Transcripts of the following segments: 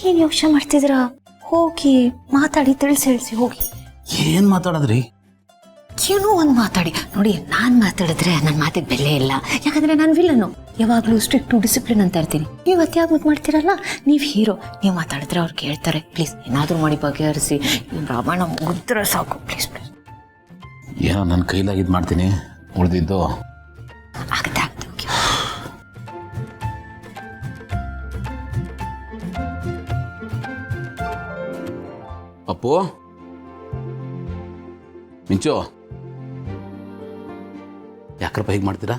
ಏನ್ ಯೋಚನೆ ಮಾಡ್ತಿದ್ರ? ಹೋಗಿ ಮಾತಾಡಿ ತಿಳಿಸಿ ಹೋಗಿ. ಏನ್ ಮಾತಾಡದ್ರಿ? ಏನೋ ಒಂದು ಮಾತಾಡಿ ನೋಡಿ. ನಾನು ಮಾತಾಡಿದ್ರೆ ನನ್ನ ಮಾತಿಗೆ ಬೆಲೆ ಇಲ್ಲ, ಯಾಕಂದ್ರೆ ನಾನು ವಿಲನು. ಯಾವಾಗಲೂ ಸ್ಟ್ರಿಕ್ಟ್ ಡಿಸಿಪ್ಲಿನ್ ಅಂತ ಇರ್ತೀನಿ. ನೀವು ಅತ್ಯಾಗ ಮುದ್ದು ಮಾಡ್ತೀರಲ್ಲ, ನೀವು ಹೀರೋ. ನೀವು ಮಾತಾಡಿದ್ರೆ ಅವ್ರು ಕೇಳ್ತಾರೆ. ಪ್ಲೀಸ್ ಏನಾದರೂ ಮಾಡಿ ಬಗೆಹರಿಸಿ. ರಾಮಾಯಣ ಮುಗಿದ್ರೆ ಸಾಕು. Please please. ಏನೋ ನನ್ನ ಕೈಲಾಗಿದ್ದು ಮಾಡ್ತೀನಿ, ಉಳಿದಿದ್ದು ಆಗತ್ತೆ. ಅಪ್ಪು, ಮಿಂಚು, ಯಾಕ್ರಪ್ಪ ಹೀಗೆ ಮಾಡ್ತೀರಾ?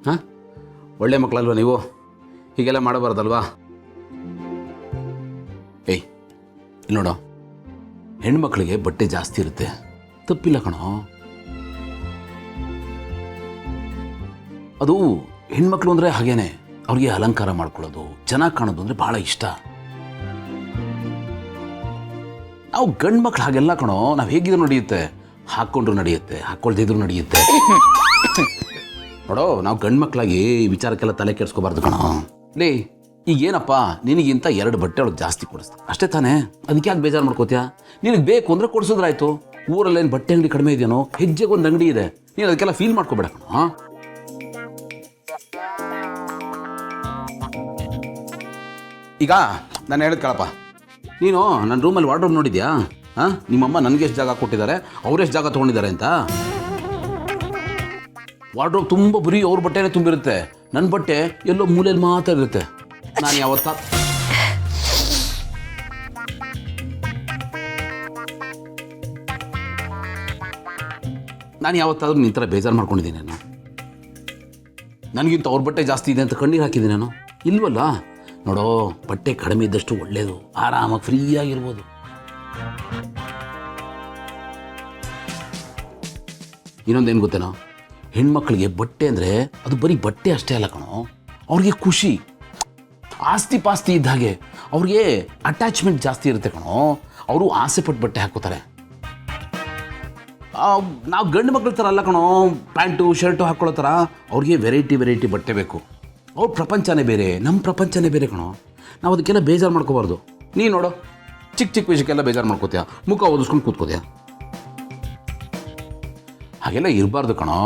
ಹಾಂ, ಒಳ್ಳೆ ಮಕ್ಕಳಲ್ವ ನೀವು? ಹೀಗೆಲ್ಲ ಮಾಡಬಾರ್ದಲ್ವಾ? ಏಯ್, ಇಲ್ಲಿ ನೋಡೋ, ಹೆಣ್ಮಕ್ಳಿಗೆ ಬಟ್ಟೆ ಜಾಸ್ತಿ ಇರುತ್ತೆ, ತಪ್ಪಿಲ್ಲ ಕಣೋ. ಅದು ಹೆಣ್ಮಕ್ಳು ಅಂದರೆ ಹಾಗೇನೆ, ಅವ್ರಿಗೆ ಅಲಂಕಾರ ಮಾಡ್ಕೊಳ್ಳೋದು, ಚೆನ್ನಾಗಿ ಕಾಣೋದು ಅಂದರೆ ಭಾಳ ಇಷ್ಟ. ನಾವು ಗಂಡು ಮಕ್ಳು ಹಾಗೆಲ್ಲ ಕಣೋ. ನಾವು ಹೇಗಿದ್ರು ನಡೆಯುತ್ತೆ, ಹಾಕ್ಕೊಂಡ್ರು ನಡೆಯುತ್ತೆ, ಹಾಕ್ಕೊಳ್ದಿದ್ರು ನಡೆಯುತ್ತೆ. ನೋಡೋ, ನಾವು ಗಂಡು ಮಕ್ಕಳಾಗಿ ಈ ವಿಚಾರಕ್ಕೆಲ್ಲ ತಲೆ ಕೆಡಿಸ್ಕೋಬಾರ್ದು ಕಣೋ. ಲೇ, ಈಗೇನಪ್ಪ, ನಿನಗಿಂತ 2 ಬಟ್ಟೆ ಒಳಗೆ ಜಾಸ್ತಿ ಕೊಡಿಸ್ತಾ ಅಷ್ಟೇ ತಾನೇ? ಅದಕ್ಕೆ ಯಾಕೆ ಬೇಜಾರು ಮಾಡ್ಕೋತೀಯ? ನಿನಗೆ ಬೇಕು ಅಂದರೆ ಕೊಡಿಸಿದ್ರಾಯ್ತು. ಊರಲ್ಲೇನು ಬಟ್ಟೆ ಅಂಗಡಿ ಕಡಿಮೆ ಇದೆಯೋ? ಹೆಜ್ಜೆಗೊಂದು ಅಂಗಡಿ ಇದೆ. ನೀನು ಅದಕ್ಕೆಲ್ಲ ಫೀಲ್ ಮಾಡ್ಕೋಬೇಡ ಕಣೋ. ಈಗ ನಾನು ಹೇಳೋದು ಕೇಳಪ್ಪ, ನೀನು ನನ್ನ ರೂಮಲ್ಲಿ ವಾರ್ಡ್ರೋಬ್ ನೋಡಿದ್ಯಾ? ಹಾಂ, ನಿಮ್ಮಮ್ಮ ನನಗೆ ಎಷ್ಟು ಜಾಗ ಕೊಟ್ಟಿದ್ದಾರೆ, ಅವರೆಷ್ಟು ಜಾಗ ತೊಗೊಂಡಿದ್ದಾರೆ ಅಂತ. ವಾರ್ಡ್ರೋಬ್ ತುಂಬ ಬರೀ ಅವ್ರ ಬಟ್ಟೆನೇ ತುಂಬಿರುತ್ತೆ, ನನ್ನ ಬಟ್ಟೆ ಎಲ್ಲೋ ಮೂಲೆಯಲ್ಲಿ ಮಾತ್ರ ಇರುತ್ತೆ. ನಾನು ಯಾವತ್ತಾದ್ರೂ ನಿನ್ನ ಥರ ಬೇಜಾರು ಮಾಡ್ಕೊಂಡಿದ್ದೀನಿ ನಾನು? ನನಗಿಂತ ಅವ್ರ ಬಟ್ಟೆ ಜಾಸ್ತಿ ಇದೆ ಅಂತ ಕಣ್ಣೀರು ಹಾಕಿದ್ದೀನಿ ನಾನು? ಇಲ್ವಲ್ಲ. ನೋಡೋ, ಬಟ್ಟೆ ಕಡಿಮೆ ಇದ್ದಷ್ಟು ಒಳ್ಳೆಯದು, ಆರಾಮಾಗಿ ಫ್ರೀಯಾಗಿರ್ಬೋದು. ಇನ್ನೊಂದೇನು ಗೊತ್ತೇನೋ, ಹೆಣ್ಮಕ್ಳಿಗೆ ಬಟ್ಟೆ ಅಂದರೆ ಅದು ಬರೀ ಬಟ್ಟೆ ಅಷ್ಟೇ ಅಲ್ಲ ಕಣೋ, ಅವ್ರಿಗೆ ಖುಷಿ, ಆಸ್ತಿ ಪಾಸ್ತಿ ಇದ್ದ ಹಾಗೆ. ಅವ್ರಿಗೆ ಅಟ್ಯಾಚ್ಮೆಂಟ್ ಜಾಸ್ತಿ ಇರುತ್ತೆ ಕಣೋ. ಅವರು ಆಸೆ ಪಟ್ಟು ಬಟ್ಟೆ ಹಾಕೋತಾರೆ. ನಾವು ಗಂಡು ಮಕ್ಳ ಥರ ಅಲ್ಲ ಕಣೋ, ಪ್ಯಾಂಟು ಶರ್ಟು ಹಾಕ್ಕೊಳ್ಳೋ ಥರ. ಅವ್ರಿಗೆ ವೆರೈಟಿ ಬಟ್ಟೆ ಬೇಕು. ಅವ್ರ ಪ್ರಪಂಚನೇ ಬೇರೆ, ನಮ್ಮ ಪ್ರಪಂಚನೇ ಬೇರೆ ಕಣೋ. ನಾವು ಅದಕ್ಕೆಲ್ಲ ಬೇಜಾರು ಮಾಡ್ಕೋಬಾರ್ದು. ನೀನು ನೋಡೋ, ಚಿಕ್ಕ ವಿಷಯಕ್ಕೆಲ್ಲ ಬೇಜಾರು ಮಾಡ್ಕೋತೀಯ, ಮುಖ ಓದಿಸ್ಕೊಂಡು ಕೂತ್ಕೋತೀಯ. ಹಾಗೆಲ್ಲ ಇರಬಾರ್ದು ಕಣೋ.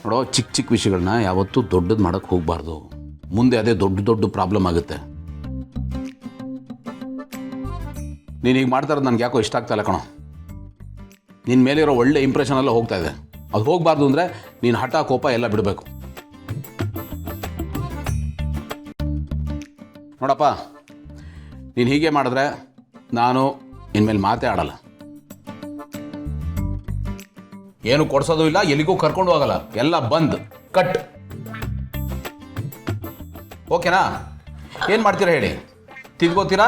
ನೋಡೋ, ಚಿಕ್ಕ ವಿಷಯಗಳನ್ನ ಯಾವತ್ತೂ ದೊಡ್ಡದು ಮಾಡೋಕ್ಕೆ ಹೋಗಬಾರ್ದು. ಮುಂದೆ ಅದೇ ದೊಡ್ಡ ಪ್ರಾಬ್ಲಮ್ ಆಗುತ್ತೆ. ನೀನು ಹೀಗೆ ಮಾಡ್ತಾ ಇರೋದು ನನಗೆ ಯಾಕೋ ಇಷ್ಟ ಆಗ್ತಾಯಿಲ್ಲ ಕಣೋ. ನಿನ್ನ ಮೇಲಿರೋ ಒಳ್ಳೆ ಇಂಪ್ರೆಷನ್ ಎಲ್ಲ ಹೋಗ್ತಾ ಇದೆ. ಅದು ಹೋಗಬಾರ್ದು ಅಂದರೆ ನೀನು ಹಠ ಕೋಪ ಎಲ್ಲ ಬಿಡಬೇಕು. ನೋಡಪ್ಪ, ನೀನು ಹೀಗೆ ಮಾಡಿದ್ರೆ ನಾನು ಇನ್ಮೇಲೆ ಮಾತೇ ಆಡಲ್ಲ. ಏನು ಕೊಡ್ಸೋದು ಇಲ್ಲ, ಎಲ್ಲಿಗೂ ಕರ್ಕೊಂಡು ಹೋಗಲ್ಲ, ಎಲ್ಲ ಬಂದ್ ಕಟ್. ಓಕೆನಾ? ಏನು ಮಾಡ್ತೀರಾ ಹೇಳಿ? ತಿದ್ಕೋತೀರಾ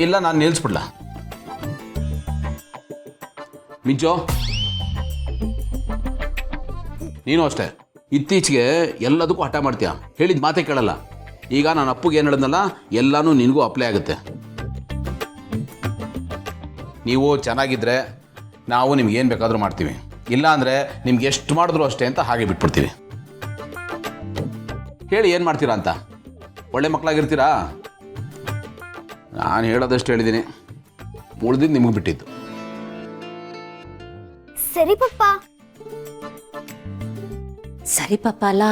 ಇಲ್ಲ ನಾನು ನಿಲ್ಲಿಸ್ಬಿಡ್ಲ? ಮಿಂಚು, ನೀನು ಅಷ್ಟೇ. ಇತ್ತೀಚೆಗೆ ಎಲ್ಲದಕ್ಕೂ ಹಠ ಮಾಡ್ತೀಯ, ಹೇಳಿದ ಮಾತೇ ಕೇಳಲ್ಲ. ಈಗ ನಾನು ಅಪ್ಪಗೆ ಏನು ಹೇಳಿದ್ನಲ್ಲ, ಎಲ್ಲನೂ ನಿನಗೂ ಅಪ್ಲೈ ಆಗುತ್ತೆ. ನೀವು ಚೆನ್ನಾಗಿದ್ದರೆ ನಾವು ನಿಮ್ಗೇನು ಬೇಕಾದರೂ ಮಾಡ್ತೀವಿ, ಇಲ್ಲ ಅಂದರೆ ನಿಮ್ಗೆ ಎಷ್ಟು ಮಾಡಿದ್ರು ಅಷ್ಟೇ ಅಂತ ಹಾಗೆ ಬಿಟ್ಬಿಡ್ತೀವಿ. ಹೇಳಿ ಏನು ಮಾಡ್ತೀರಾ ಅಂತ? ಒಳ್ಳೆ ಮಕ್ಕಳಾಗಿರ್ತೀರಾ? ನಾನು ಹೇಳೋದಷ್ಟು ಹೇಳಿದ್ದೀನಿ, ಉಳಿದಿದ್ದು ನಿಮಗೆ ಬಿಟ್ಟಿದ್ದು. ಸರಿ ಪಪ್ಪ. ಸರಿ ಪಪ್ಪ ಅಲ್ಲ,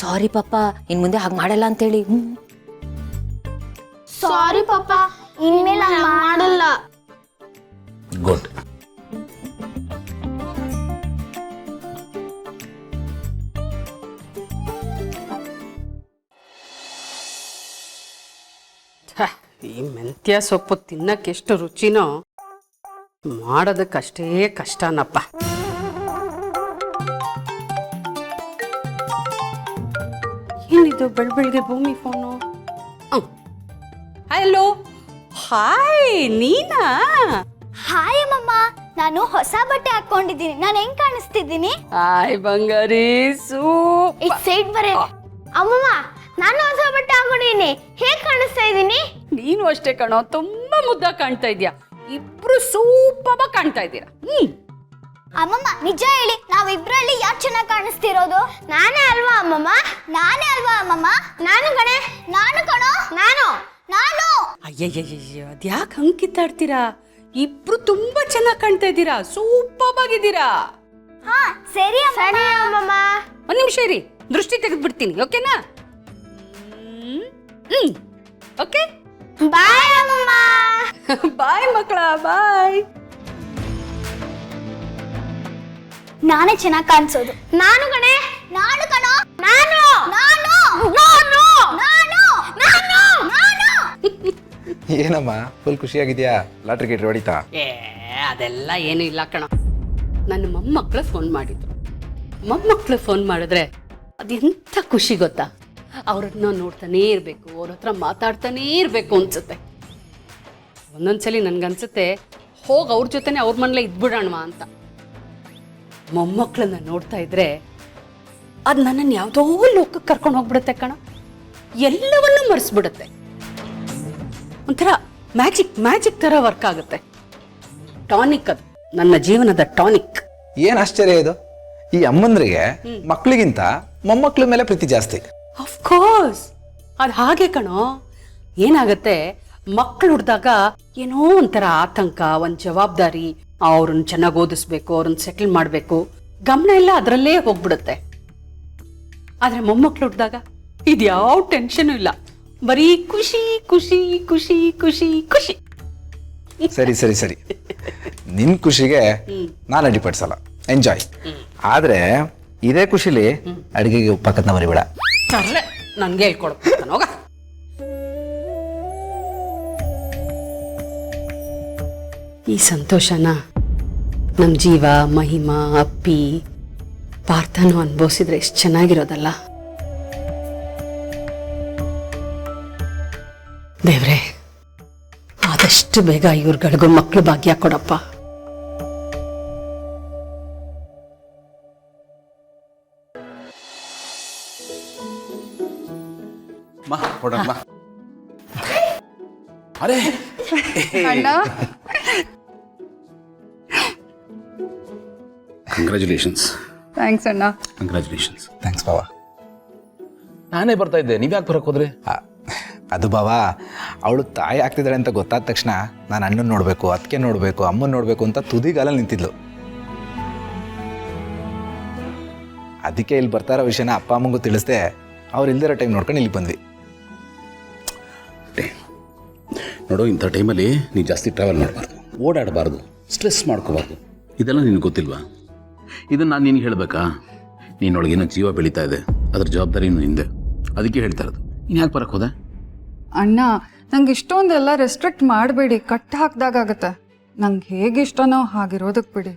ಸಾರಿ ಪಪ್ಪ. ಇನ್ ಮುಂದೆ ಹಾಗೆ ಮಾಡಲ್ಲ ಅಂತೇಳಿ. ಸಾರಿ ಪಪ್ಪ, ಇನ್ಮೇಲೆ ಮಾಡಲ್ಲ. ಗುಡ್. ಈ ಮೆಂತ್ಯ ಸೊಪ್ಪು ತಿನ್ನಕ್ಕೆ ಎಷ್ಟು ರುಚಿನೋ, ಮಾಡೋದಕ್ಕಷ್ಟೇ ಕಷ್ಟನಪ್ಪ. ಏನಿದು ಬೆಳಬೆಳಗ್ಗೆ ಭೂಮಿ ಫೋನು? ಹಲೋ, ಹಾಯ್, ನೀನಾ? ಹಾಯ್ ಅಮ್ಮಮ್ಮ, ನಾನು ಹೊಸ ಬಟ್ಟೆ ಹಾಕೊಂಡಿದ್ದೀನಿ. ನಾನು ಹೆಂಗ್ ಕಾಣಿಸ್ತಿದ್ದೀನಿ? ಹಾಯ್ ಬಂಗಾರಿ, ಸೈಡ್ ಬರೇ. ಅಮ್ಮಮ್ಮ, ನಾನು ಹೊಸ ಬಟ್ಟೆ ಹಾಕೊಂಡಿದ್ದೀನಿ. ಹೇಗ್ ಕಾಣಿಸ್ತಾ ಇದ್ದೀನಿ? ನೀನು ಅಷ್ಟೇ ಕಣೋ, ತುಂಬಾ ಮುದ್ದಾಗಿ ಕಾಣ್ತಾ ಇದೀಯ. ಇಬ್ರು ಸೂಪರ್ ಕಾಣ್ತಾ ಇದ್ದೀರಾ. ಅಮ್ಮಮ್ಮ, ನಿಜ ಹೇಳಿ, ನಾವಿಬ್ರಲ್ಲಿ ಯಾರು ಚೆನ್ನಾಗಿ ಕಾಣಿಸ್ತಿರೋದು? ನಾನೇ ಅಲ್ವಾ ಅಮ್ಮಮ್ಮ? ನಾನೇ ಅಲ್ವಾ ಅಮ್ಮಮ್ಮ? ನಾನು ಕಣೆ. ನಾನು ಕಣೋ. ನಾನು. ಅಯ್ಯಯ್ಯಯ್ಯ ಅದ್ಯಾಕೆ ಹಂಗೆ ಕಿತ್ತಾಡ್ತೀರಾ? ಇಬ್ರು ತುಂಬಾ ಚೆನ್ನಾಗಿ ಕಾಣ್ತಾ ಇದ್ದೀರಾ, ಸೂಪರ್ ಆಗಿದ್ದೀರಾ. ಹಾ ಸರಿ ಸರಿ ಅಮ್ಮಮ್ಮ. ಒಂದ್ ನಿಮಿಷ ಇರಿ, ದೃಷ್ಟಿ ತೆಗೆದ್ಬಿಡ್ತೀನಿ, ಓಕೆನಾ? ಓಕೆ, ಬಾಯ್ ಅಮ್ಮಮ್ಮ. ಬಾಯ್ ಮಕ್ಕಳ, ಬಾಯ್. ನಾನೇ ಚೆನ್ನಾಗಿ ಕಾಣಿಸೋದು. ನಾನು ಕಣೆ. ನಾನು ಕಣೋ. ನಾನು ನಾನು ನಾನು ನಾನು ನಾನು ನಾನು. ಏನಮ್ಮ ಫುಲ್ ಖುಷಿಯಾಗಿದ್ಯಾ? ಲಾಟ್ರಿ ಗೇಟ್ರಿ ಹೊಡಿತಾ? ಏ ಅದೆಲ್ಲ ಏನೂ ಇಲ್ಲ ಕಣ. ನನ್ನ ಮೊಮ್ಮಕ್ಕಳು ಫೋನ್ ಮಾಡಿದ್ರು. ಮೊಮ್ಮಕ್ಕಳು ಫೋನ್ ಮಾಡಿದ್ರೆ ಅದೆಂಥ ಖುಷಿ ಗೊತ್ತಾ? ಅವ್ರನ್ನ ನೋಡ್ತಾನೇ ಇರಬೇಕು, ಅವ್ರ ಹತ್ರ ಮಾತಾಡ್ತಾನೇ ಇರಬೇಕು ಅನ್ಸುತ್ತೆ. ಒಂದೊಂದ್ಸಲಿ ನನ್ಗನ್ಸುತ್ತೆ ಹೋಗಿ ಅವ್ರ ಜೊತೆನೆ ಅವ್ರ ಮನೇಲೆ ಇದ್ಬಿಡೋಣವಾ ಅಂತ. ಮೊಮ್ಮಕ್ಕಳನ್ನ ನೋಡ್ತಾ ಇದ್ರೆ ಅದು ನನ್ನನ್ನು ಯಾವುದೋ ಲೋಕಕ್ಕೆ ಕರ್ಕೊಂಡು ಹೋಗ್ಬಿಡುತ್ತೆ ಕಣ. ಎಲ್ಲವನ್ನೂ ಮರೆಸ್ಬಿಡುತ್ತೆ. ಒಂಥರ ಮ್ಯಾಜಿಕ್ ಥರ ವರ್ಕ್ ಆಗುತ್ತೆ. ಟಾನಿಕ್ ಅದು, ನನ್ನ ಜೀವನದ ಟಾನಿಕ್. ಏನ್ ಆಶ್ಚರ್ಯ ಇದು, ಈ ಅಮ್ಮಂದ್ರಿಗೆ ಮಕ್ಳಿಗಿಂತ ಮೊಮ್ಮಕ್ಳ ಮೇಲೆ ಪ್ರೀತಿ ಜಾಸ್ತಿ. ಅಫ್ಕೋರ್ಸ್ ಅದು ಹಾಗೆ ಕಣೋ. ಏನಾಗತ್ತೆ, ಮಕ್ಕಳು ಹುಡ್ದಾಗ ಏನೋ ಒಂಥರ ಆತಂಕ, ಒಂದು ಜವಾಬ್ದಾರಿ, ಅವ್ರನ್ನ ಚೆನ್ನಾಗಿ ಓದಿಸ್ಬೇಕು, ಅವ್ರನ್ನ ಸೆಟಲ್ ಮಾಡಬೇಕು, ಗಮನ ಎಲ್ಲ ಅದರಲ್ಲೇ ಹೋಗ್ಬಿಡುತ್ತೆ. ಆದ್ರೆ ಮೊಮ್ಮಕ್ಳು ಹುಡ್ದಾಗ ಇದ್ಯಾವ ಟೆನ್ಷನ್ ಇಲ್ಲ, ಬರೀ ಖುಷಿ ಖುಷಿ ಖುಷಿ ಖುಷಿ ಖುಷಿ. ಸರಿ ಸರಿ ಸರಿ, ನಿನ್ ಖುಷಿಗೆ ನಾನು ಅಡ್ಡಿಪಡಿಸಲ್ಲ, ಎಂಜಾಯ್. ಆದ್ರೆ ಇದೇ ಖುಷಿಲಿ ಅಡಿಗೆಗೆ ಉಪ್ಪಕ್ಕನ್ನ ಮರಿಬೇಡ. ತರ್ಲೆ ನನ್ಗೆ ಹೇಳ್ಕೊಡ್ತಾನ ಹೋಗ. ಈ ಸಂತೋಷನ ನಮ್ಮ ಜೀವ, ಮಹಿಮಾ, ಅಪ್ಪಿ, ಪಾರ್ಥನು ಅನುಭವಿಸಿದ್ರೆ ಎಷ್ಟು ಚೆನ್ನಾಗಿರೋದಲ್ಲ. ದೇವ್ರೆ, ಆದಷ್ಟು ಬೇಗ ಇವ್ರುಗಳಿಗೂ ಮಕ್ಕಳು ಭಾಗ್ಯ ಕೊಡಪ್ಪ. ಅರೆ ಕಂಗ್ರ್ಯಾಚುಲೇಷನ್ಸ್. ಥ್ಯಾಂಕ್ಸ್ ಅಣ್ಣ. ಕಂಗ್ರ್ಯಾಚುಲೇಷನ್ಸ್. ಥ್ಯಾಂಕ್ಸ್ ಬಾವ. ನಾನೇ ಬರ್ತಾ ಇದ್ದೆ, ನೀವ್ ಯಾಕೆ ಬರಕ್ ಹೋದ್ರಿ? ಅದು ಬಾವ, ಅವಳು ತಾಯಿ ಆಗ್ತಿದ್ದಾಳೆ ಅಂತ ಗೊತ್ತಾದ ತಕ್ಷಣ ನಾನು ಅಣ್ಣನ ನೋಡಬೇಕು, ಅದಕ್ಕೆ ನೋಡಬೇಕು, ಅಮ್ಮನ ನೋಡಬೇಕು ಅಂತ ತುದಿಗಾಲಲ್ಲಿ ನಿಂತಿದ್ಲು. ಅದಕ್ಕೆ ಇಲ್ಲಿ ಬರ್ತಾರೋ ವಿಷಯನ ಅಪ್ಪ ಅಮ್ಮಂಗೂ ತಿಳಿಸ್ದೆ, ಅವ್ರು ಇಲ್ದಿರೋ ಟೈಮ್ ನೋಡ್ಕೊಂಡು ಇಲ್ಲಿ ಬಂದ್ವಿ. ನೋಡು, ಇಂಥ ಟೈಮಲ್ಲಿ ನೀನು ಜಾಸ್ತಿ ಟ್ರಾವೆಲ್ ಮಾಡಬಾರ್ದು, ಓಡಾಡಬಾರ್ದು, ಸ್ಟ್ರೆಸ್ ಮಾಡ್ಕೋಬಾರ್ದು. ಇದೆಲ್ಲ ನಿನಗೆ ಗೊತ್ತಿಲ್ವಾ? ಇದನ್ನು ನಾನು ನಿನಗೆ ಹೇಳಬೇಕಾ? ನೀನೊಳಗೇನೋ ಜೀವ ಬೆಳೀತಾ ಇದೆ, ಅದ್ರ ಜವಾಬ್ದಾರಿನೂ ನಿಂದೆ. ಅದಕ್ಕೆ ಹೇಳ್ತಾ ಇರೋದು. ನೀನು ಯಾಕೆ ಬರಕ್ಕೆ ಹೋದೆ? ಅಣ್ಣ, ನಂಗೆ ಇಷ್ಟೊಂದೆಲ್ಲ ರೆಸ್ಟ್ರಿಕ್ಟ್ ಮಾಡಬೇಡಿ, ಕಟ್ ಹಾಕ್ದಾಗತ್ತೆ. ನಂಗೆ ಹೇಗೆ ಇಷ್ಟನೋ ಹಾಗಿರೋದಕ್ಕೆ ಬಿಡಿ.